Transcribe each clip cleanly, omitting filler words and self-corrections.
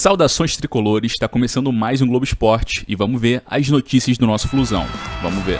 Saudações tricolores, está começando mais um Globo Esporte e vamos ver as notícias do nosso Flusão. Vamos ver.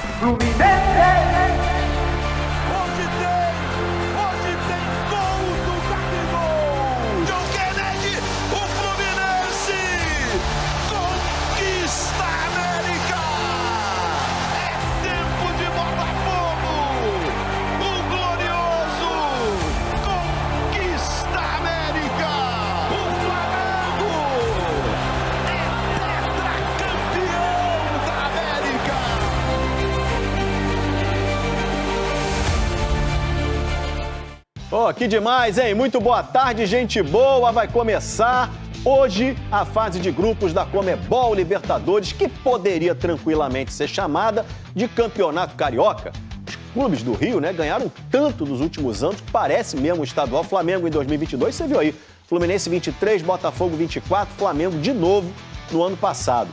Oh, que demais, hein? Muito boa tarde, gente boa. Vai começar hoje a fase de grupos da Comebol Libertadores, que poderia tranquilamente ser chamada de Campeonato Carioca. Os clubes do Rio, né, ganharam tanto nos últimos anos que parece mesmo o estadual. Flamengo em 2022, você viu aí. Fluminense 23, Botafogo 24, Flamengo de novo no ano passado.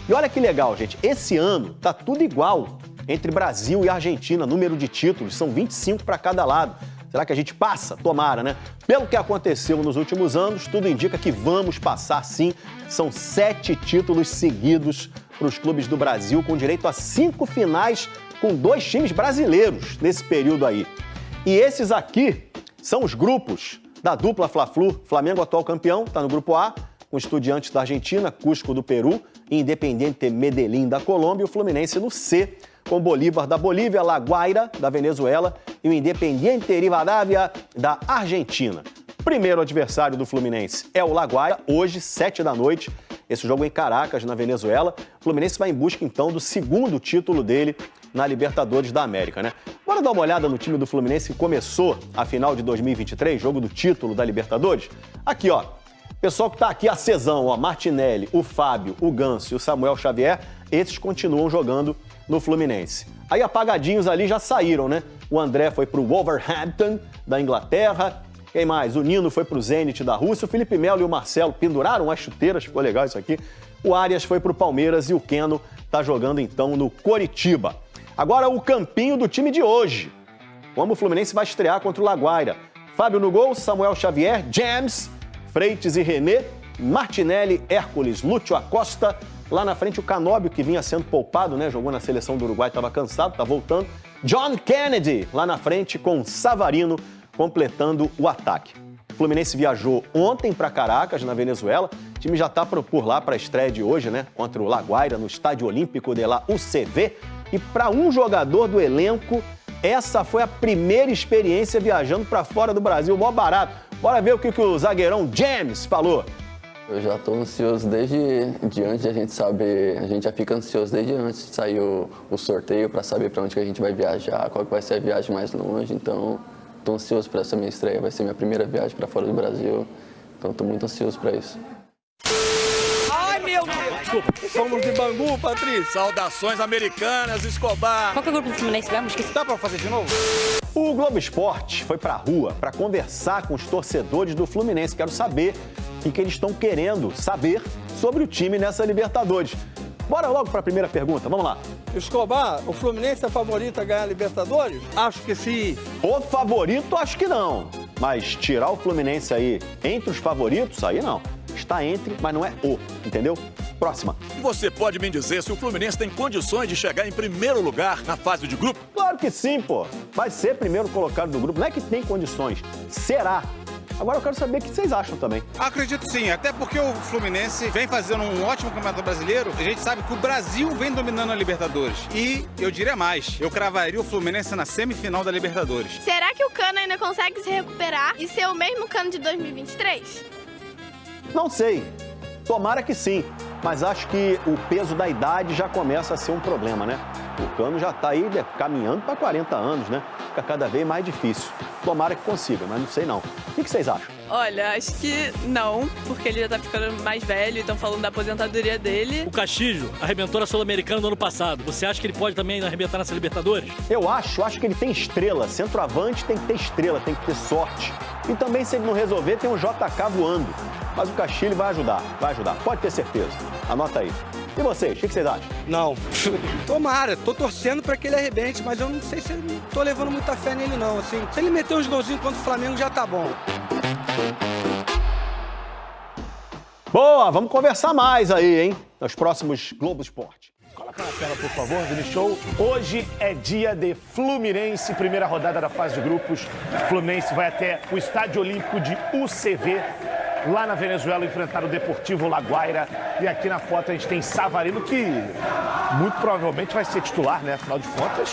E olha que legal, gente. Esse ano tá tudo igual entre Brasil e Argentina. Número de títulos, são 25 para cada lado. Será que a gente passa? Tomara, né? Pelo que aconteceu nos últimos anos, tudo indica que vamos passar sim. São 7 títulos seguidos para os clubes do Brasil, com direito a 5 finais com 2 times brasileiros nesse período aí. E esses aqui são os grupos da dupla Fla-Flu. Flamengo, atual campeão, está no grupo A, com Estudiantes da Argentina, Cusco do Peru e Independiente Medellín da Colômbia, e o Fluminense no C, com Bolívar da Bolívia, La Guaira da Venezuela e o Independiente Rivadavia da Argentina. Primeiro adversário do Fluminense é o La Guaira, hoje, 7 da noite. Esse jogo em Caracas, na Venezuela. O Fluminense vai em busca, então, do segundo título dele na Libertadores da América, né? Bora dar uma olhada no time do Fluminense que começou a final de 2023, jogo do título da Libertadores? Aqui, ó. Pessoal que tá aqui, a Cezão, ó, Martinelli, o Fábio, o Ganso e o Samuel Xavier, esses continuam jogando no Fluminense. Aí apagadinhos ali já saíram, né? O André foi pro Wolverhampton, da Inglaterra. Quem mais? O Nino foi pro Zenit da Rússia. O Felipe Melo e o Marcelo penduraram as chuteiras, ficou legal isso aqui. O Arias foi pro Palmeiras e o Keno tá jogando então no Coritiba. Agora o campinho do time de hoje. Como o Fluminense vai estrear contra o La Guaira. Fábio no gol, Samuel Xavier, James, Freitas e René, Martinelli, Hércules, Lúcio Acosta. Lá na frente o Canóbio, que vinha sendo poupado, né? Jogou na seleção do Uruguai, estava cansado, tá voltando. John Kennedy, lá na frente, com Savarino, completando o ataque. O Fluminense viajou ontem para Caracas, na Venezuela. O time já está por lá para a estreia de hoje, né? Contra o La Guaira, no Estádio Olímpico de la UCV. E para um jogador do elenco, essa foi a primeira experiência viajando para fora do Brasil, mó barato. Bora ver o que o zagueirão James falou. Eu já estou ansioso desde antes de a gente saber, a gente já fica ansioso desde antes de sair o sorteio para saber para onde que a gente vai viajar, qual que vai ser a viagem mais longe. Então, estou ansioso para essa minha estreia, vai ser minha primeira viagem para fora do Brasil, então estou muito ansioso para isso. Ai, meu Deus! Desculpa. Somos de Bangu, Patrícia. Saudações americanas, Escobar. Qual que é o grupo do Fluminense mesmo? Esqueci. Dá pra fazer de novo? O Globo Esporte foi pra rua para conversar com os torcedores do Fluminense. Quero saber o que eles estão querendo saber sobre o time nessa Libertadores. Bora logo para a primeira pergunta, vamos lá. Escobar, o Fluminense é favorito a ganhar a Libertadores? Acho que sim. O favorito, acho que não. Mas tirar o Fluminense aí entre os favoritos, aí não. Está entre, mas não é o, entendeu? Próxima. Você pode me dizer se o Fluminense tem condições de chegar em primeiro lugar na fase de grupo? Claro que sim, pô. Vai ser primeiro colocado do grupo. Não é que tem condições, será. Agora eu quero saber o que vocês acham também. Acredito sim, até porque o Fluminense vem fazendo um ótimo campeonato brasileiro. A gente sabe que o Brasil vem dominando a Libertadores. E eu diria mais, eu cravaria o Fluminense na semifinal da Libertadores. Será que o Cano ainda consegue se recuperar e ser o mesmo Cano de 2023? Não sei. Tomara que sim. Mas acho que o peso da idade já começa a ser um problema, né? O Cano já está aí caminhando para 40 anos, né? Fica cada vez mais difícil. Tomara que consiga, mas não sei não. O que vocês acham? Olha, acho que não, porque ele já tá ficando mais velho e estão falando da aposentadoria dele. O Castillo arrebentou na Sul-Americana no ano passado. Você acha que ele pode também arrebentar nessa Libertadores? Eu acho que ele tem estrela. Centroavante tem que ter estrela, tem que ter sorte. E também, se ele não resolver, tem um JK voando. Mas o Castilho vai ajudar, pode ter certeza. Anota aí. E vocês, o que vocês acham? Não. Tomara, tô torcendo pra que ele arrebente, mas eu não sei se eu não tô levando muita fé nele não, assim. Se ele meter uns golzinhos contra o Flamengo já tá bom. Boa, vamos conversar mais aí, hein? Nos próximos Globo Esporte. Coloca na tela, por favor, Vini Show. Hoje é dia de Fluminense, primeira rodada da fase de grupos. Fluminense vai até o Estádio Olímpico de UCV, lá na Venezuela, enfrentar o Deportivo Laguaira. E aqui na foto a gente tem Savarino, que muito provavelmente vai ser titular, né? Afinal de contas,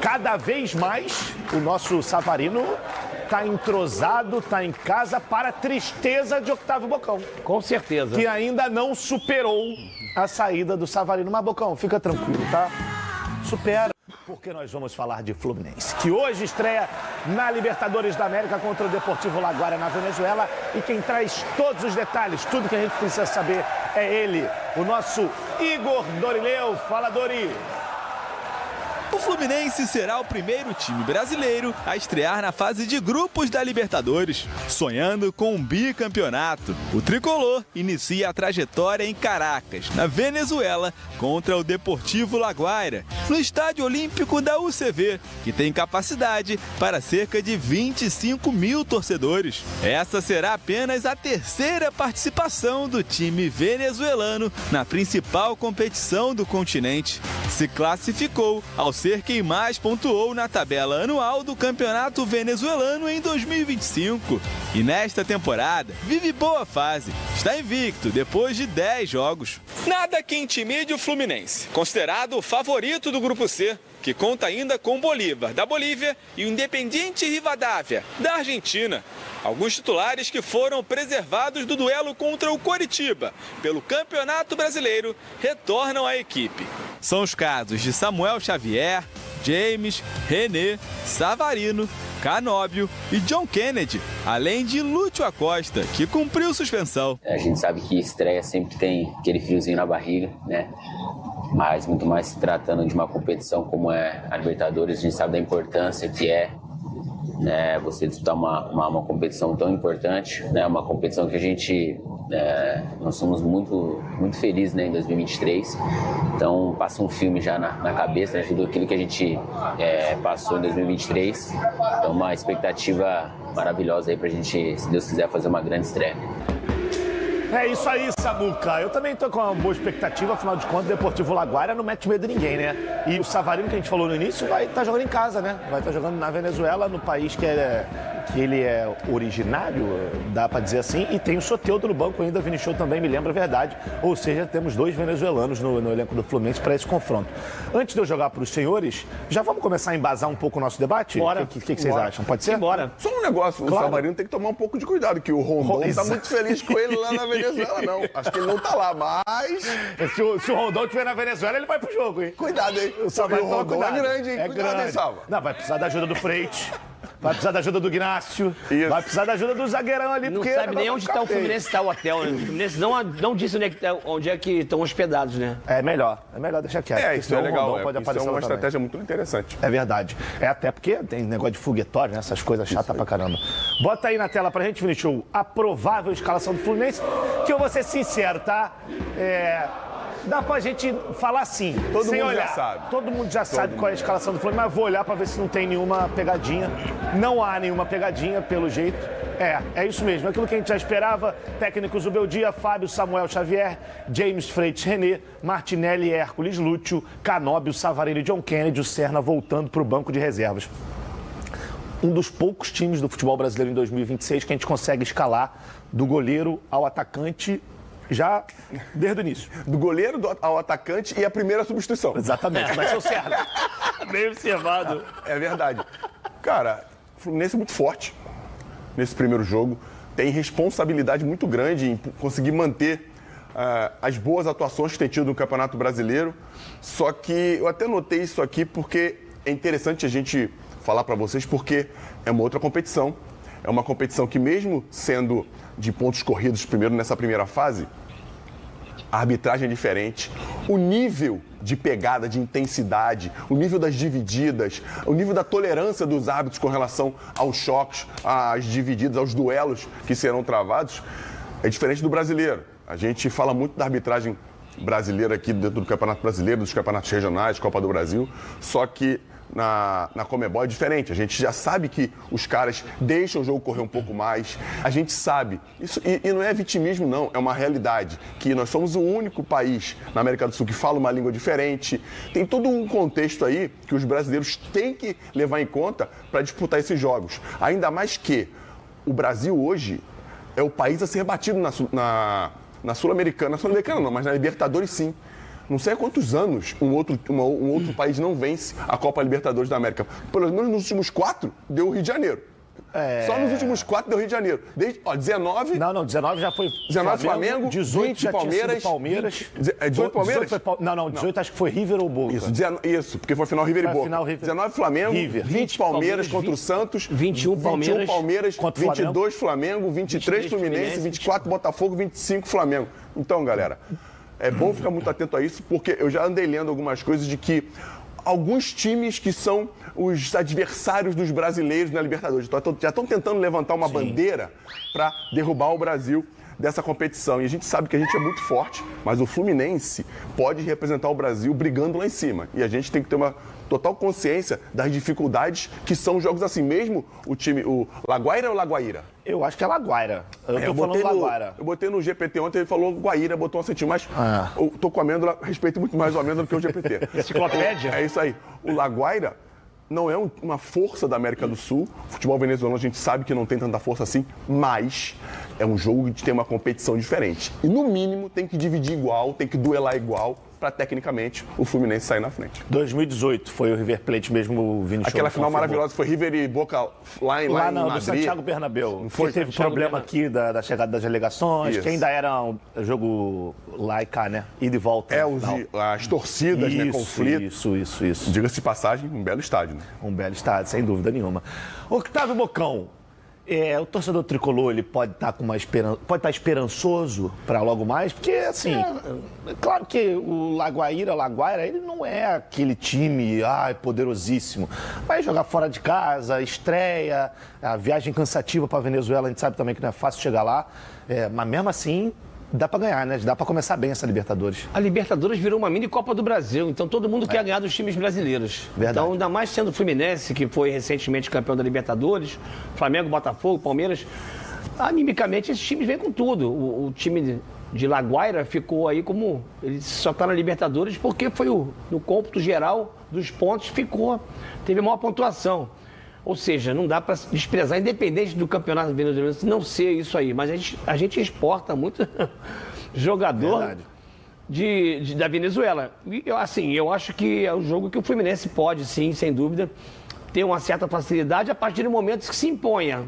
cada vez mais o nosso Savarino tá entrosado, tá em casa, para a tristeza de Octávio Bocão. Com certeza. Que ainda não superou a saída do Savarino. Mas, Bocão, fica tranquilo, tá? Supera. Porque nós vamos falar de Fluminense, que hoje estreia na Libertadores da América contra o Deportivo Laguaira na Venezuela. E quem traz todos os detalhes, tudo que a gente precisa saber, é ele, o nosso Igor Dorileu. Fala, Dori! O Fluminense será o primeiro time brasileiro a estrear na fase de grupos da Libertadores, sonhando com um bicampeonato. O tricolor inicia a trajetória em Caracas, na Venezuela, contra o Deportivo Laguaira, no Estádio Olímpico da UCV, que tem capacidade para cerca de 25 mil torcedores. Essa será apenas a terceira participação do time venezuelano na principal competição do continente. Se classificou ao ser quem mais pontuou na tabela anual do Campeonato Venezuelano em 2025. E nesta temporada, vive boa fase. Está invicto depois de 10 jogos. Nada que intimide o Fluminense, considerado o favorito do Grupo C, que conta ainda com Bolívar, da Bolívia, e o Independiente Rivadavia, da Argentina. Alguns titulares que foram preservados do duelo contra o Coritiba pelo Campeonato Brasileiro retornam à equipe. São os casos de Samuel Xavier, James, René, Savarino, Canóbio e John Kennedy, além de Lúcio Acosta, que cumpriu suspensão. A gente sabe que estreia sempre tem aquele friozinho na barriga, né? Mas muito mais se tratando de uma competição como é a Libertadores, a gente sabe da importância que é, né, você disputar uma competição tão importante, né? Uma competição que a gente, nós somos muito felizes, né, em 2023. Então passa um filme já na cabeça, né, de tudo aquilo que a gente passou em 2023. Então uma expectativa maravilhosa aí pra gente, se Deus quiser, fazer uma grande estreia. É isso aí, Samuca. Eu também tô com uma boa expectativa, afinal de contas, o Deportivo Laguaira não mete medo de ninguém, né? E o Savarino, que a gente falou no início, vai estar jogando em casa, né? Vai estar jogando na Venezuela, no país que ele é originário, dá pra dizer assim, e tem o Soteldo no banco ainda, Vini Show também me lembra a verdade. Ou seja, temos 2 venezuelanos no elenco do Fluminense para esse confronto. Antes de eu jogar para os senhores, já vamos começar a embasar um pouco o nosso debate? Bora. O que vocês acham? Pode ser? Bora. Só um negócio, o Savarino tem que tomar um pouco de cuidado, que o Rondon tá muito feliz com ele lá na Venezuela, não. Acho que ele não tá lá, mas... Se o Rondon estiver na Venezuela, ele vai pro jogo, hein? Cuidado, hein? O Savarino toma Rondon cuidado. é grande, hein? Cuidado, hein, Salva? Não, vai precisar da ajuda do Freite. Vai precisar da ajuda do Ignácio. Isso. Vai precisar da ajuda do zagueirão ali. Não porque sabe nem onde tá o Fluminense, tá o hotel, né? O Fluminense não disse onde é que estão hospedados, né? É melhor deixar quieto. Isso é legal, pode isso é uma estratégia muito interessante. É verdade. É até porque tem negócio de foguetório, né? Essas coisas chatas pra caramba. Bota aí na tela pra gente, Vini Show, a provável escalação do Fluminense, que eu vou ser sincero, tá? Dá pra gente falar assim, Todo sem mundo olhar. já sabe. Todo mundo já sabe qual é a escalação do Fluminense, mas vou olhar pra ver se não tem nenhuma pegadinha. Não há nenhuma pegadinha, pelo jeito. É isso mesmo. Aquilo que a gente já esperava. Técnicos Zubeldia, Fábio, Samuel Xavier, James Freitas, René, Martinelli, Hércules, Lúcio, Canóbio, Savarino e John Kennedy, o Serna voltando pro banco de reservas. Um dos poucos times do futebol brasileiro em 2026 que a gente consegue escalar do goleiro ao atacante já desde o início. Do goleiro ao atacante e a primeira substituição. Exatamente, vai ser o Serna. Bem observado. É verdade. Cara, o Fluminense é muito forte nesse primeiro jogo. Tem responsabilidade muito grande em conseguir manter as boas atuações que tem tido no Campeonato Brasileiro. Só que eu até notei isso aqui porque é interessante a gente falar para vocês, porque é uma outra competição. É uma competição que, mesmo sendo de pontos corridos primeiro nessa primeira fase, a arbitragem é diferente, o nível de pegada, de intensidade, o nível das divididas, o nível da tolerância dos árbitros com relação aos choques, às divididas, aos duelos que serão travados, é diferente do brasileiro. A gente fala muito da arbitragem brasileira aqui dentro do Campeonato Brasileiro, dos campeonatos regionais, Copa do Brasil, só que na Conmebol é diferente. A gente já sabe que os caras deixam o jogo correr um pouco mais. A gente sabe. Isso, e não é vitimismo, não. É uma realidade. Que nós somos o único país na América do Sul que fala uma língua diferente. Tem todo um contexto aí que os brasileiros têm que levar em conta para disputar esses jogos. Ainda mais que o Brasil hoje é o país a ser batido na Sul-Americana. Na Sul-Americana não, mas na Libertadores sim. Não sei há quantos anos um outro país não vence a Copa Libertadores da América. Pelo menos nos últimos 4, deu o Rio de Janeiro. Só nos últimos 4 deu o Rio de Janeiro. Desde, 19... Não, 19 já foi 19 Flamengo, 18 20 já Palmeiras. 18 Palmeiras? 18 acho que foi River ou Boca. Isso, porque foi final River e Boca. Final River. 19 Flamengo, River. 20 Palmeiras contra o Santos, 21 Palmeiras contra 22 Flamengo, 23 Fluminense, 24 Botafogo, 25 Flamengo. Então, galera, é bom ficar muito atento a isso, porque eu já andei lendo algumas coisas de que alguns times que são os adversários dos brasileiros na Libertadores já estão tentando levantar uma bandeira para derrubar o Brasil dessa competição. E a gente sabe que a gente é muito forte, mas o Fluminense pode representar o Brasil brigando lá em cima. E a gente tem que ter uma total consciência das dificuldades que são jogos assim. Mesmo o Laguaira ou Laguaíra? Eu acho que é Laguaira. Eu tô falando Laguaira. Eu botei no GPT ontem, ele falou Guaíra, botou um acentinho, mas eu tô com a amêndola, respeito muito mais o amêndola do que o GPT. Enciclopédia? É isso aí. O Laguaira não é uma força da América do Sul. O futebol venezuelano a gente sabe que não tem tanta força assim, mas é um jogo que tem uma competição diferente. E no mínimo tem que dividir igual, tem que duelar igual, para tecnicamente o Fluminense sair na frente. 2018 foi o River Plate mesmo, o Vinicius. Aquela final maravilhosa foi River e Boca lá em Madrid. Do Santiago Bernabéu. Não foi? Que teve problema aqui da chegada das delegações, Isso. que ainda era um jogo lá e cá, né? Ida e volta. As torcidas, né? Conflito. Isso. Diga-se de passagem, um belo estádio, né? Um belo estádio, sem dúvida nenhuma. Octávio Bocão, o torcedor tricolor, ele pode estar com uma esperança, pode estar esperançoso para logo mais, porque assim, é claro que o Laguaira, ele não é aquele time poderosíssimo. Vai jogar fora de casa, estreia, a viagem cansativa para a Venezuela, a gente sabe também que não é fácil chegar lá, mas mesmo assim dá para ganhar, né? Dá para começar bem essa Libertadores. A Libertadores virou uma mini Copa do Brasil, então todo mundo quer ganhar dos times brasileiros. Verdade. Então, ainda mais sendo o Fluminense, que foi recentemente campeão da Libertadores, Flamengo, Botafogo, Palmeiras, animicamente esses times vêm com tudo. O time de Laguaira ficou aí como... Ele só está na Libertadores porque foi no cômputo geral dos pontos, teve a maior pontuação. Ou seja, não dá para desprezar, independente do campeonato venezuelano, não ser isso aí. Mas a gente exporta muito jogador da Venezuela. E, eu acho que é um jogo que o Fluminense pode, sim, sem dúvida, ter uma certa facilidade a partir do momento que se imponha.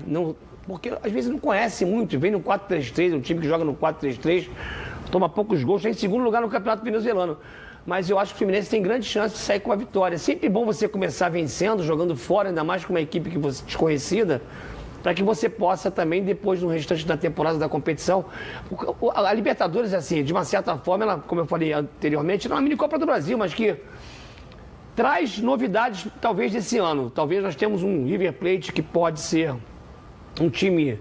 Porque às vezes não conhece muito, vem no 4-3-3, um time que joga no 4-3-3, toma poucos gols, está em segundo lugar no campeonato venezuelano. Mas eu acho que o Fluminense tem grande chance de sair com a vitória. É sempre bom você começar vencendo, jogando fora, ainda mais com uma equipe que você desconhecida, para que você possa também, depois no restante da temporada da competição... A Libertadores, assim, de uma certa forma, ela, como eu falei anteriormente, não é uma mini Copa do Brasil, mas que traz novidades, talvez, desse ano. Talvez nós temos um River Plate que pode ser um time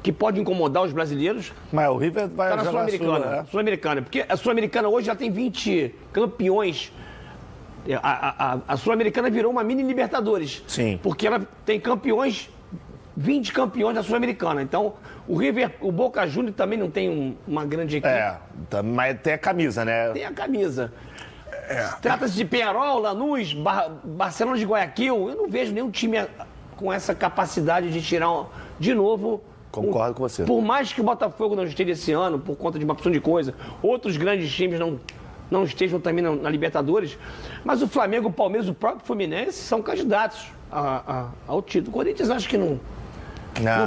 que pode incomodar os brasileiros. Mas o River vai jogar na Sul-Americana. Sul-Americana, porque a Sul-Americana hoje já tem 20 campeões. A Sul-Americana virou uma mini Libertadores. Sim. Porque ela tem campeões, 20 campeões da Sul-Americana. Então, o Boca Juniors também não tem uma grande equipe. Mas tem a camisa, né? Tem a camisa. Trata-se de Peñarol, Lanús, Barcelona de Guayaquil. Eu não vejo nenhum time com essa capacidade de tirar de novo. Concordo com você. Por mais que o Botafogo não esteja esse ano, por conta de uma opção de coisa, outros grandes times não estejam também na Libertadores, mas o Flamengo, o Palmeiras, o próprio Fluminense são candidatos ao título. O Corinthians acho que não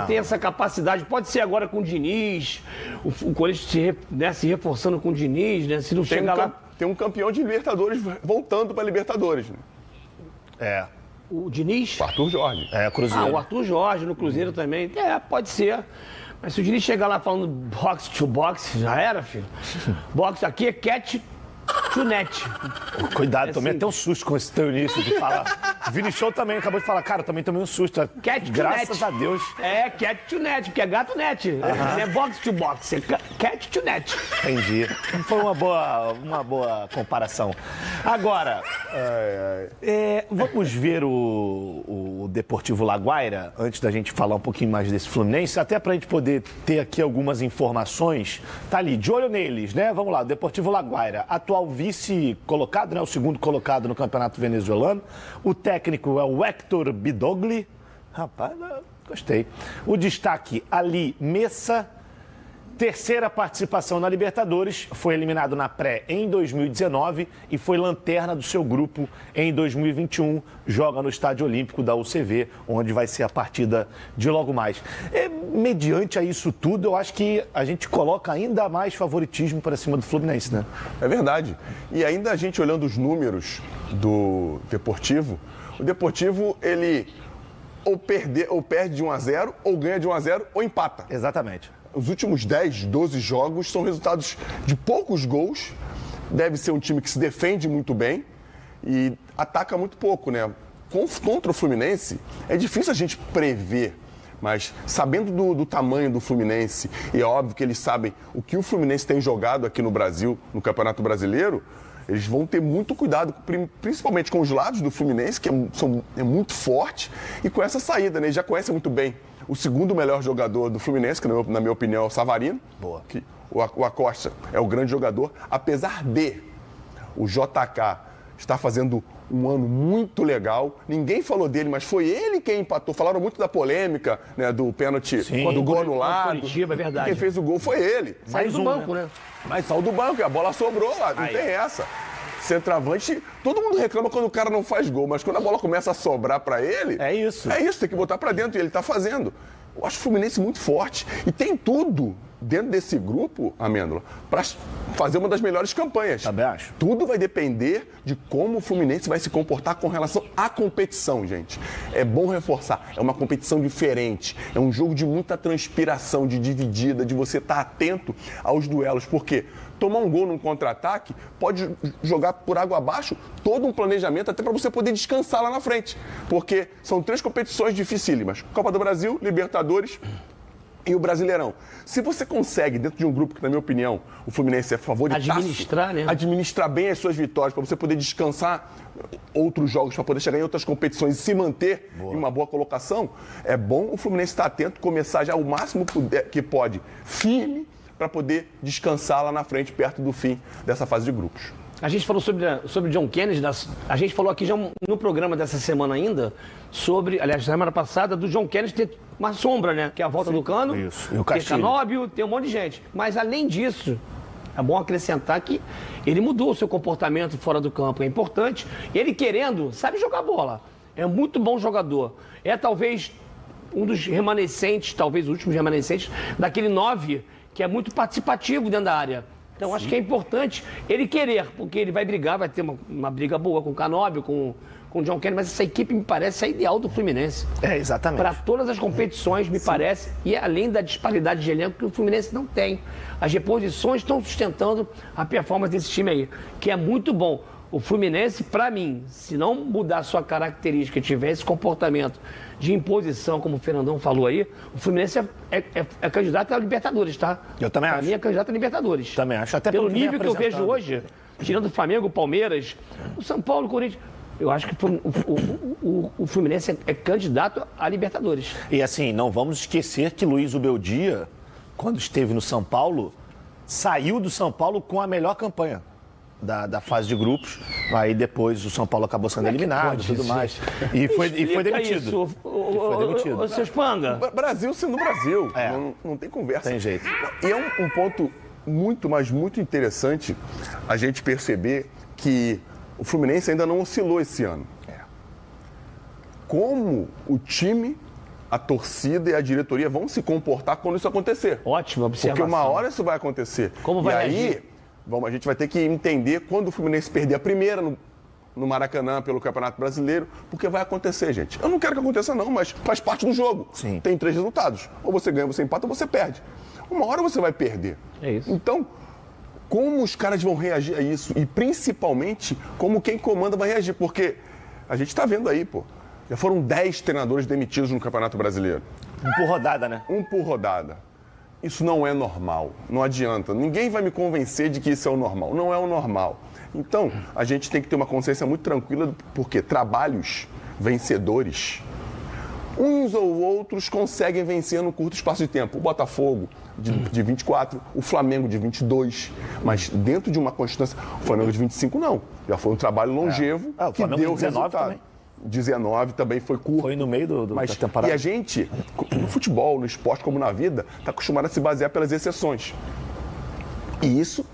tem essa capacidade. Pode ser agora com o Diniz, o Corinthians se reforçando com o Diniz, né? Se não chegar lá... Tem um campeão de Libertadores voltando para Libertadores, né? O Diniz? O Arthur Jorge. Cruzeiro. O Arthur Jorge no Cruzeiro também. Pode ser. Mas se o Diniz chegar lá falando box to box, já era, filho. Box aqui é catch to net. Cuidado, tomei até um susto com esse teu início de falar. Vini Show também acabou de falar, cara, também tomei um susto. Catch Graças to a Deus. Catch to net, porque é gato net. Não é box to box, é catch to net. Entendi. Foi uma boa comparação. Agora, vamos ver o Deportivo Laguaira, antes da gente falar um pouquinho mais desse Fluminense, até para a gente poder ter aqui algumas informações. Tá ali, de olho neles, né? Vamos lá, o Deportivo Laguaira, atual vice-colocado, né? O segundo colocado no Campeonato Venezuelano. O técnico é o Héctor Bidogli. Rapaz, gostei. O destaque, Ali Messa. Terceira participação na Libertadores, foi eliminado na pré em 2019 e foi lanterna do seu grupo em 2021. Joga no Estádio Olímpico da UCV, onde vai ser a partida de logo mais. Mediante a isso tudo, eu acho que a gente coloca ainda mais favoritismo para cima do Fluminense, né? É verdade. E ainda a gente olhando os números do Deportivo, o Deportivo, ele ou perde de 1-0, ou ganha de 1-0, ou empata. Exatamente. Os últimos 10, 12 jogos são resultados de poucos gols. Deve ser um time que se defende muito bem e ataca muito pouco, né? Contra o Fluminense, é difícil a gente prever, mas sabendo do tamanho do Fluminense, e é óbvio que eles sabem o que o Fluminense tem jogado aqui no Brasil, no Campeonato Brasileiro, eles vão ter muito cuidado, principalmente com os lados do Fluminense, que é muito forte, e com essa saída, né? Eles já conhecem muito bem o segundo melhor jogador do Fluminense, que na minha opinião é o Savarino. Boa. Que o Acosta é o grande jogador, apesar de o JK estar fazendo um ano muito legal. Ninguém falou dele, mas foi ele quem empatou. Falaram muito da polêmica, né, do pênalti, do gol anulado. Curitiba, é verdade. Quem fez o gol foi ele. Saiu do banco, né? Mas saiu do banco, a bola sobrou lá, não tem essa. Centroavante, todo mundo reclama quando o cara não faz gol, mas quando a bola começa a sobrar pra ele... É isso. É isso, tem que botar pra dentro, e ele tá fazendo. Eu acho o Fluminense muito forte. E tem tudo dentro desse grupo, Amêndola, pra fazer uma das melhores campanhas. Também acho. Tudo vai depender de como o Fluminense vai se comportar com relação à competição, gente. É bom reforçar, é uma competição diferente. É um jogo de muita transpiração, de dividida, de você estar atento aos duelos. Porque tomar um gol num contra-ataque pode jogar por água abaixo todo um planejamento até para você poder descansar lá na frente. Porque são 3 competições dificílimas. Copa do Brasil, Libertadores e o Brasileirão. Se você consegue, dentro de um grupo que, na minha opinião, o Fluminense é favoritaço, administrar bem as suas vitórias, para você poder descansar outros jogos, para poder chegar em outras competições e se manter em uma boa colocação, é bom o Fluminense estar atento, começar já o máximo que pode, firme, para poder descansar lá na frente, perto do fim dessa fase de grupos. A gente falou sobre John Kennedy, a gente falou aqui já no programa dessa semana ainda, aliás, semana passada, do John Kennedy ter uma sombra, né? Que é a volta do Cano, Isso. E o tem Castilho. Canóbio, tem um monte de gente. Mas além disso, é bom acrescentar que ele mudou o seu comportamento fora do campo, é importante. Ele querendo, sabe jogar bola, é muito bom jogador. É talvez um dos remanescentes, talvez o último remanescente, daquele 9 que é muito participativo dentro da área. Então, acho que é importante ele querer, porque ele vai brigar, vai ter uma briga boa com o Canóbio, com o John Kennedy, mas essa equipe me parece a ideal do Fluminense. É, exatamente. Para todas as competições, me parece, e além da disparidade de elenco que o Fluminense não tem. As reposições estão sustentando a performance desse time aí, que é muito bom. O Fluminense, para mim, se não mudar a sua característica e tiver esse comportamento de imposição, como o Fernandão falou aí, o Fluminense é candidato a Libertadores, tá? Eu também acho. Para mim é candidato a Libertadores. Também acho. Até pelo nível que eu vejo hoje, tirando o Flamengo, o Palmeiras, o São Paulo, o Corinthians, eu acho que o Fluminense é candidato a Libertadores. E assim, não vamos esquecer que Luiz Ubeldia, quando esteve no São Paulo, saiu do São Paulo com a melhor campanha da fase de grupos. Aí depois o São Paulo acabou sendo eliminado e tudo mais. E foi demitido. Foi demitido. Ô, seu Spanga. Brasil sendo Brasil. Não tem conversa. Tem jeito. E é um ponto muito, mas muito interessante a gente perceber que o Fluminense ainda não oscilou esse ano. Como o time, a torcida e a diretoria vão se comportar quando isso acontecer. Ótima observação. Porque uma hora isso vai acontecer. Como vai agir? A gente vai ter que entender quando o Fluminense perder a primeira no Maracanã pelo Campeonato Brasileiro, porque vai acontecer, gente. Eu não quero que aconteça não, mas faz parte do jogo. Sim. Tem 3 resultados. Ou você ganha, você empata, ou você perde. Uma hora você vai perder. É isso. Então, como os caras vão reagir a isso? E principalmente, como quem comanda vai reagir? Porque a gente está vendo aí, já foram 10 treinadores demitidos no Campeonato Brasileiro. Um por rodada, né? Um por rodada. Isso não é normal, não adianta. Ninguém vai me convencer de que isso é o normal. Não é o normal. Então, a gente tem que ter uma consciência muito tranquila, porque trabalhos vencedores, uns ou outros conseguem vencer num curto espaço de tempo. O Botafogo, de 24, o Flamengo, de 22. Mas dentro de uma constância, o Flamengo de 25, não. Já foi um trabalho longevo que deu resultado. Também. 19 também foi curto. Foi no meio da temporada. E a gente, no futebol, no esporte, como na vida, está acostumado a se basear pelas exceções. E isso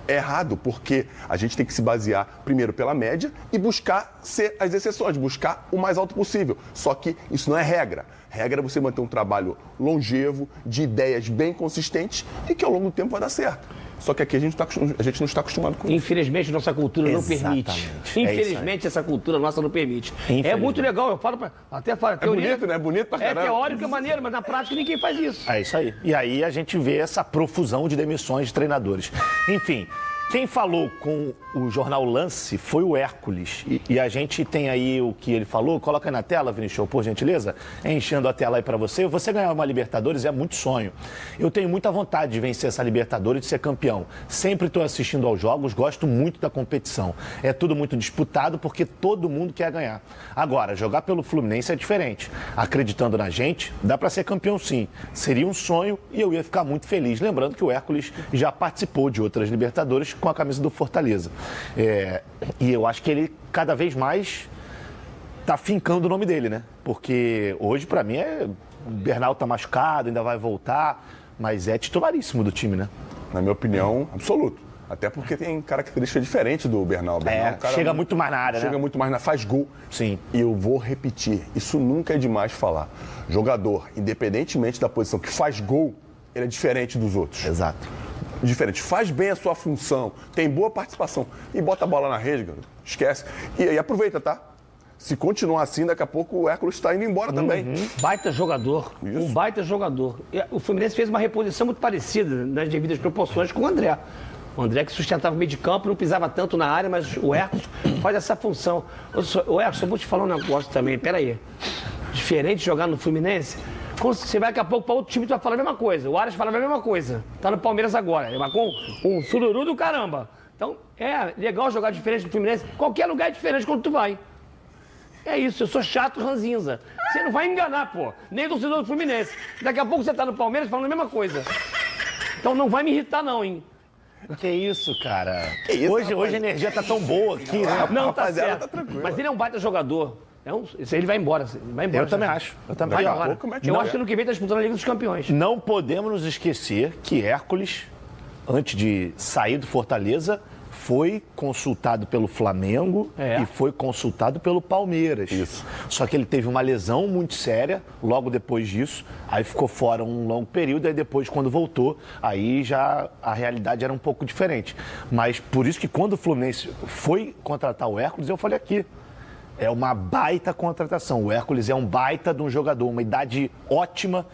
é errado, porque a gente tem que se basear primeiro pela média e buscar ser as exceções, buscar o mais alto possível. Só que isso não é regra. Regra é você manter um trabalho longevo, de ideias bem consistentes e que ao longo do tempo vai dar certo. Só que aqui a gente não está acostumado com isso. Infelizmente, nossa cultura não permite. Infelizmente, essa cultura nossa não permite. É muito legal, eu falo, até falo, teoria. É bonito, né? Bonito pra caramba. É teórico, é maneiro, mas na prática ninguém faz isso. É isso aí. E aí a gente vê essa profusão de demissões de treinadores. Enfim, quem falou com o jornal Lance foi o Hércules. E a gente tem aí o que ele falou. Coloca aí na tela, Vinicius, por gentileza. Enchendo a tela aí pra você. Você ganhar uma Libertadores é muito sonho. Eu tenho muita vontade de vencer essa Libertadores e de ser campeão. Sempre estou assistindo aos jogos, gosto muito da competição. É tudo muito disputado porque todo mundo quer ganhar. Agora, jogar pelo Fluminense é diferente. Acreditando na gente, dá pra ser campeão sim. Seria um sonho e eu ia ficar muito feliz. Lembrando que o Hércules já participou de outras Libertadores com a camisa do Fortaleza. E eu acho que ele cada vez mais tá fincando o nome dele, né? Porque hoje, pra mim, o Bernal tá machucado, ainda vai voltar, mas é titularíssimo do time, né? Na minha opinião, absoluto. Até porque tem característica diferente do Bernal. Chega muito mais na área, né? Chega muito mais faz gol. Sim. E eu vou repetir, isso nunca é demais falar. Jogador, independentemente da posição que faz gol, ele é diferente dos outros. Exato. Diferente, faz bem a sua função, tem boa participação e bota a bola na rede, cara. Esquece. E aproveita, tá? Se continuar assim, daqui a pouco o Hércules está indo embora também. Baita jogador, um baita jogador. O Fluminense fez uma reposição muito parecida, nas devidas proporções, com o André. O André que sustentava o meio de campo, não pisava tanto na área, mas o Hércules faz essa função. O Hércules, eu vou te falar um negócio também, peraí. Diferente de jogar no Fluminense, quando você vai daqui a pouco para outro time, tu vai falar a mesma coisa. O Aras fala a mesma coisa. Tá no Palmeiras agora. Ele marcou um sururu do caramba. Então, é legal jogar diferente do Fluminense. Qualquer lugar é diferente quando tu vai. É isso, eu sou chato ranzinza. Você não vai enganar, pô. Nem torcedor do Fluminense. Daqui a pouco você tá no Palmeiras falando a mesma coisa. Então não vai me irritar não, hein. Que isso, cara. Que isso, hoje a energia tá tão boa aqui, né? Não, tá certo. Tá tranquilo. Mas ele é um baita jogador. Ele vai embora. Eu também acho. Eu acho que no que vem tá disputando a Liga dos Campeões. Não podemos nos esquecer que Hércules, antes de sair do Fortaleza, foi consultado pelo Flamengo e foi consultado pelo Palmeiras. Isso. Só que ele teve uma lesão muito séria logo depois disso, aí ficou fora um longo período, aí depois, quando voltou, aí já a realidade era um pouco diferente. Mas por isso que quando o Fluminense foi contratar o Hércules, eu falei aqui, é uma baita contratação. O Hércules é um baita de um jogador, uma idade ótima,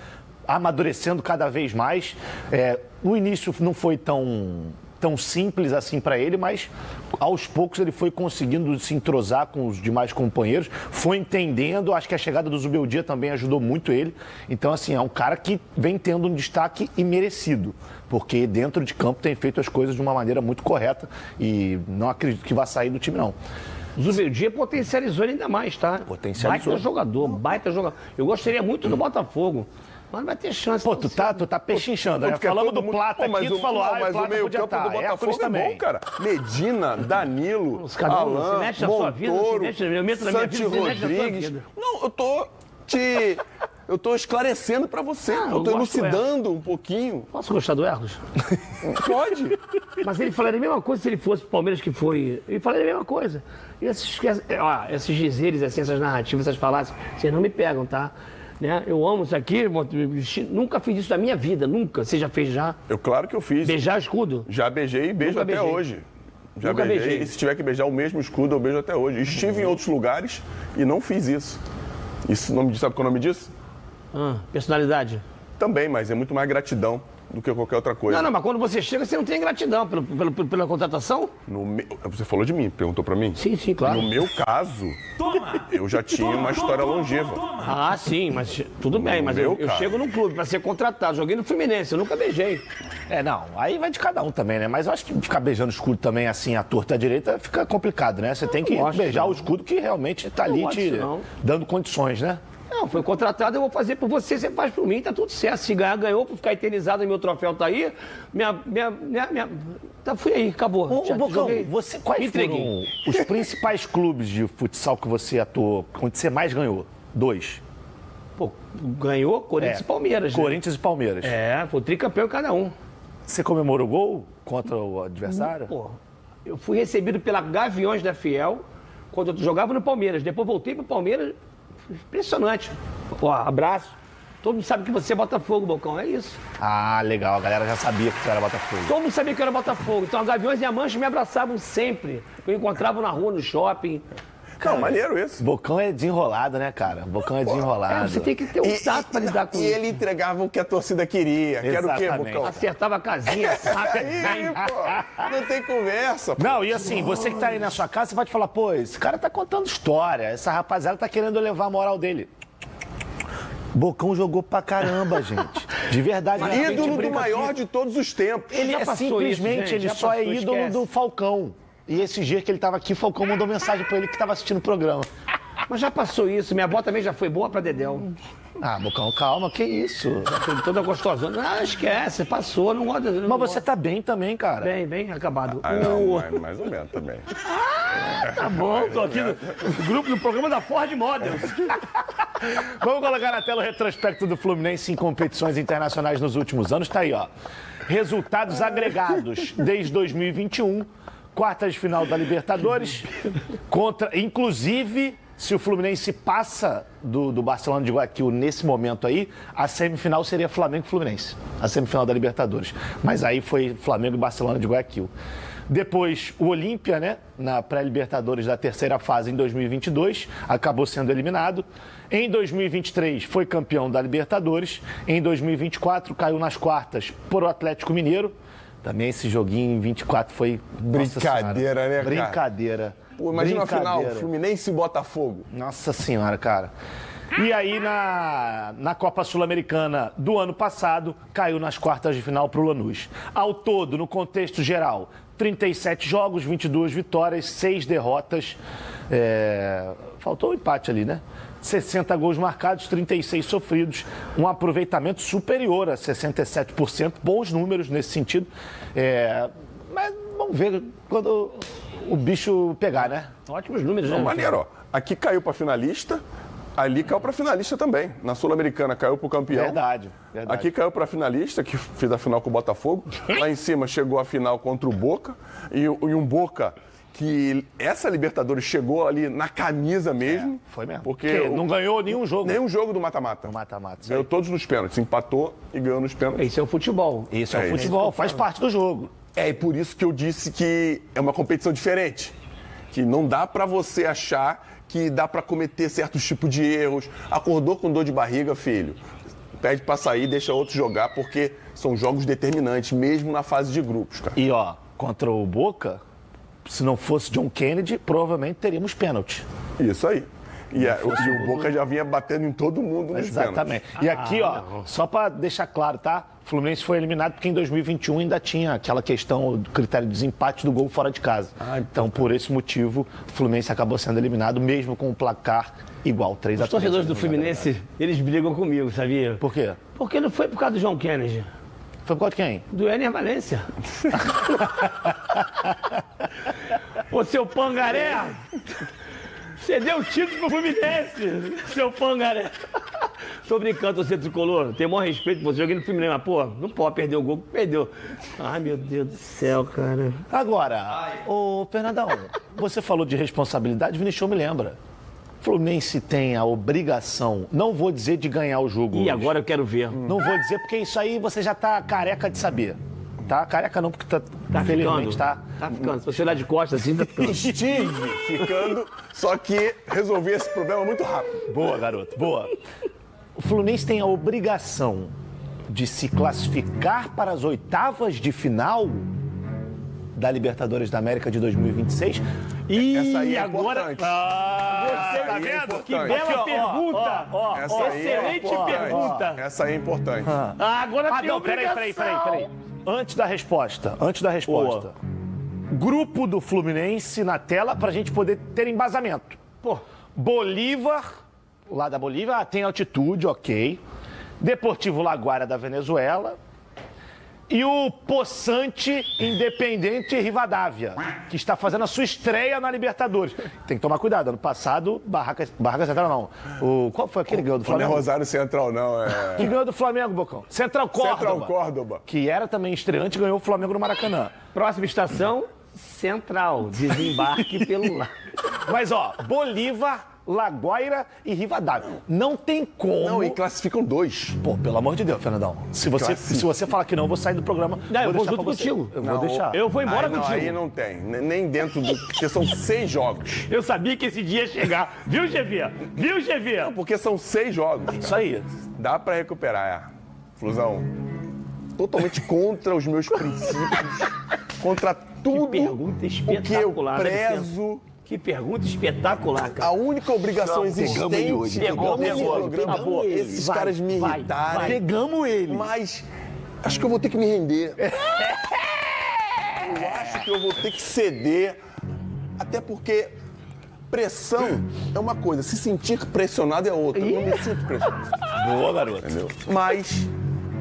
amadurecendo cada vez mais. No início não foi tão simples assim para ele, mas aos poucos ele foi conseguindo se entrosar com os demais companheiros, foi entendendo, acho que a chegada do Zubeldia também ajudou muito ele. Então, assim, é um cara que vem tendo um destaque imerecido, porque dentro de campo tem feito as coisas de uma maneira muito correta e não acredito que vá sair do time, não. O Zubeldia potencializou ele ainda mais, tá? Potencializou. Baita jogador. Eu gostaria muito do Botafogo. Mas não vai ter chance. Pô, tu tá pechinchando, né? Falamos do Plata aqui, tu falou, mas o meio campo do Botafogo é bom, cara. Medina, Danilo, Alan, Montoro, Santi Rodrigues. Não, eu tô esclarecendo pra você, eu tô elucidando um pouquinho. Posso gostar do Hércules? Pode. Mas ele falaria a mesma coisa se ele fosse pro Palmeiras que foi. Ele falaria a mesma coisa. E esses dizeres, assim, essas narrativas, essas falácias, vocês não me pegam, tá? Né? Eu amo isso aqui, nunca fiz isso na minha vida, nunca. Você já fez já? Claro que eu fiz. Beijar escudo? Já beijei e beijo até hoje. Já beijei. E se tiver que beijar o mesmo escudo, eu beijo até hoje. Estive em outros lugares e não fiz isso. Isso, sabe qual é o nome disso? Personalidade? Também, mas é muito mais gratidão. do que qualquer outra coisa. Não, mas quando você chega, você não tem gratidão pela contratação? Você falou de mim, perguntou pra mim? Sim, claro. No meu caso, eu já tinha uma história longeva. Ah, sim, mas tudo bem, mas eu chego num clube pra ser contratado, joguei no Fluminense, eu nunca beijei. Não, aí vai de cada um também, né? Mas eu acho que ficar beijando o escudo também, assim, à torta à direita, fica complicado, né? Você tem que beijar o escudo que realmente tá ali te dando condições, né? Não, foi contratado, eu vou fazer por você, você faz por mim, tá tudo certo. Se ganhar, ganhou, pra ficar eternizado, meu troféu tá aí, fui aí, acabou. Bocão, quais foram os principais clubes de futsal que você atuou, onde você mais ganhou? 2. Pô, ganhou Corinthians e Palmeiras, né? Corinthians e Palmeiras. Foi tricampeão cada um. Você comemorou o gol contra o adversário? Pô, eu fui recebido pela Gaviões da Fiel, quando eu jogava no Palmeiras. Depois voltei pro Palmeiras. Impressionante. Ó, abraço. Todo mundo sabe que você é Botafogo, Bocão, é isso. Ah, legal. A galera já sabia que tu era Botafogo. Todo mundo sabia que eu era Botafogo. Então, a Gaviões e a Mancha me abraçavam sempre. Eu encontrava na rua, no shopping. Cara, maneiro isso. Bocão é desenrolado, né, cara? Bocão é desenrolado. Você tem que ter um tato pra lidar com isso. E ele entregava o que a torcida queria. Que era o quê, Bocão? Acertava a casinha, Não tem conversa. Pô. Não, e assim, você que tá aí na sua casa, você pode falar, pô, esse cara tá contando história, essa rapaziada tá querendo levar a moral dele. Bocão jogou pra caramba, gente. De verdade. Ídolo do maior de todos os tempos. Ele simplesmente, ele só é ídolo do Falcão. E esse dia que ele tava aqui, o Falcão mandou mensagem pra ele que tava assistindo o programa. Mas já passou isso, minha avó também já foi boa pra Dedéu. Ah, Bocão, calma, que isso? Já foi toda gostosona. Ah, esquece, passou, não gosta. Mas você tá bem também, cara. Bem acabado. Não, mais ou menos também. Tá bom, tô aqui no grupo do programa da Ford Models. Vamos colocar na tela o retrospecto do Fluminense em competições internacionais nos últimos anos. Tá aí, ó. Resultados agregados desde 2021. Quartas de final da Libertadores. Inclusive, se o Fluminense passa do Barcelona de Guayaquil nesse momento aí, a semifinal seria Flamengo e Fluminense. A semifinal da Libertadores. Mas aí foi Flamengo e Barcelona de Guayaquil. Depois, o Olímpia, né, na pré-Libertadores da terceira fase em 2022, acabou sendo eliminado. Em 2023, foi campeão da Libertadores. Em 2024, caiu nas quartas por o Atlético Mineiro. Também esse joguinho em 24 foi... Brincadeira, né, cara? Brincadeira. Pô, imagina a final, Fluminense e Botafogo. Nossa Senhora, cara. E aí, na Copa Sul-Americana do ano passado, caiu nas quartas de final pro Lanús. Ao todo, no contexto geral, 37 jogos, 22 vitórias, 6 derrotas. Faltou um empate ali, né? 60 gols marcados, 36 sofridos, um aproveitamento superior a 67%, bons números nesse sentido. Mas vamos ver quando o bicho pegar, né? Ótimos números, né? Maneiro, ó. Aqui caiu pra finalista, ali caiu pra finalista também. Na Sul-Americana caiu pro campeão. Verdade. Aqui caiu pra finalista, que fez a final com o Botafogo. Lá em cima chegou a final contra o Boca. E um Boca que essa Libertadores chegou ali na camisa mesmo. Foi mesmo. Porque não ganhou nenhum jogo. Nenhum jogo do mata-mata. Ganhou todos nos pênaltis. Empatou e ganhou nos pênaltis. Isso é o futebol. Isso é o futebol, faz parte do jogo. E por isso que eu disse que é uma competição diferente. Que não dá pra você achar que dá pra cometer certos tipos de erros. Acordou com dor de barriga, filho. Pede pra sair, deixa outro jogar, porque são jogos determinantes, mesmo na fase de grupos, cara. E ó, contra o Boca, se não fosse John Kennedy, provavelmente teríamos pênalti. Isso aí. E o Boca já vinha batendo em todo mundo nos Exatamente. Pênaltis. E aqui, ó, só pra deixar claro, tá? O Fluminense foi eliminado porque em 2021 ainda tinha aquela questão do critério de desempate do gol fora de casa. Então, por esse motivo, o Fluminense acabou sendo eliminado, mesmo com o placar igual, 3-3. Os torcedores do Fluminense, eles brigam comigo, sabia? Por quê? Porque não foi por causa do John Kennedy. Foi por causa de quem? Do Ener Valencia. Ô, seu pangaré! Você deu o título pro Fluminense, seu pangaré. Tô brincando, você tricolor. Tenho o maior respeito por você. Joguei no Fluminense, mas, pô, não pode perder o gol, perdeu. Ai, meu Deus do céu, cara. Agora, ô, Fernandão, você falou de responsabilidade, Vinicius me lembra. Fluminense tem a obrigação, não vou dizer de ganhar o jogo. E agora eu quero ver. Não vou dizer, porque isso aí você já tá careca de saber. Tá? Careca não, porque tá ficando. Tá ficando. Se você olhar de costas assim, tá ficando. Estive ficando, só que resolvi esse problema muito rápido. Boa, garoto, boa. O Fluminense tem a obrigação de se classificar para as oitavas de final da Libertadores da América de 2026. E essa aí é agora... importante. Tá aí é vendo? importante. Que bela pergunta! Essa aí é Excelente importante. pergunta! Essa aí é importante. Agora tem não, obrigação. peraí. Antes da resposta. Grupo do Fluminense na tela pra gente poder ter embasamento. Bolívar, lá da Bolívia, tem altitude, ok. Deportivo Laguaira da Venezuela. E o Poçante Independente Rivadavia, que está fazendo a sua estreia na Libertadores. Tem que tomar cuidado. Ano passado, Barraca Central não. Qual foi aquele que ganhou do Flamengo? Não é Rosário Central, não. Que ganhou do Flamengo, Bocão? Central Córdoba. Que era também estreante e ganhou o Flamengo no Maracanã. Próxima estação, Central. Desembarque pelo lado. Mas, Bolívar, Laguaira e Rivadavia. Não tem como... Não, e classificam 2. Pô, pelo amor de Deus, Fernandão. Se você falar que não, eu vou sair do programa. Não, eu vou junto contigo. Eu vou deixar. Eu vou embora contigo. Aí não tem. Nem dentro do... Porque são 6 jogos. Eu sabia que esse dia ia chegar. Viu, GV? Não, porque são 6 jogos. Isso aí. Dá pra recuperar, Flusão. Totalmente contra os meus princípios. Contra tudo que pergunta o que eu prezo. Que pergunta espetacular, cara. A única obrigação existente... Pegamos ele. Esses caras me irritaram. Pegamos ele. Mas acho que eu vou ter que me render. Eu acho que eu vou ter que ceder. Até porque pressão é uma coisa, se sentir pressionado é outra. Eu não me sinto pressionado. Boa, garoto. Entendeu? Mas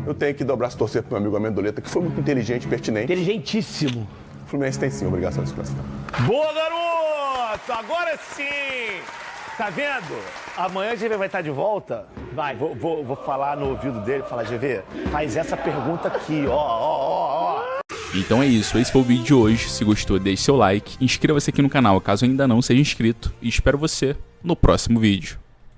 eu tenho que dobrar esse torcer pro meu amigo Amendoleta, que foi muito inteligente e pertinente. Inteligentíssimo. O Fluminense tem sim a obrigação de se classificar. Boa, garoto! Agora sim! Tá vendo? Amanhã o GV vai estar de volta. Vai. Vou falar no ouvido dele, falar, GV, faz essa pergunta aqui, ó. Então é isso, esse foi o vídeo de hoje. Se gostou, deixe seu like, inscreva-se aqui no canal caso ainda não seja inscrito e espero você no próximo vídeo.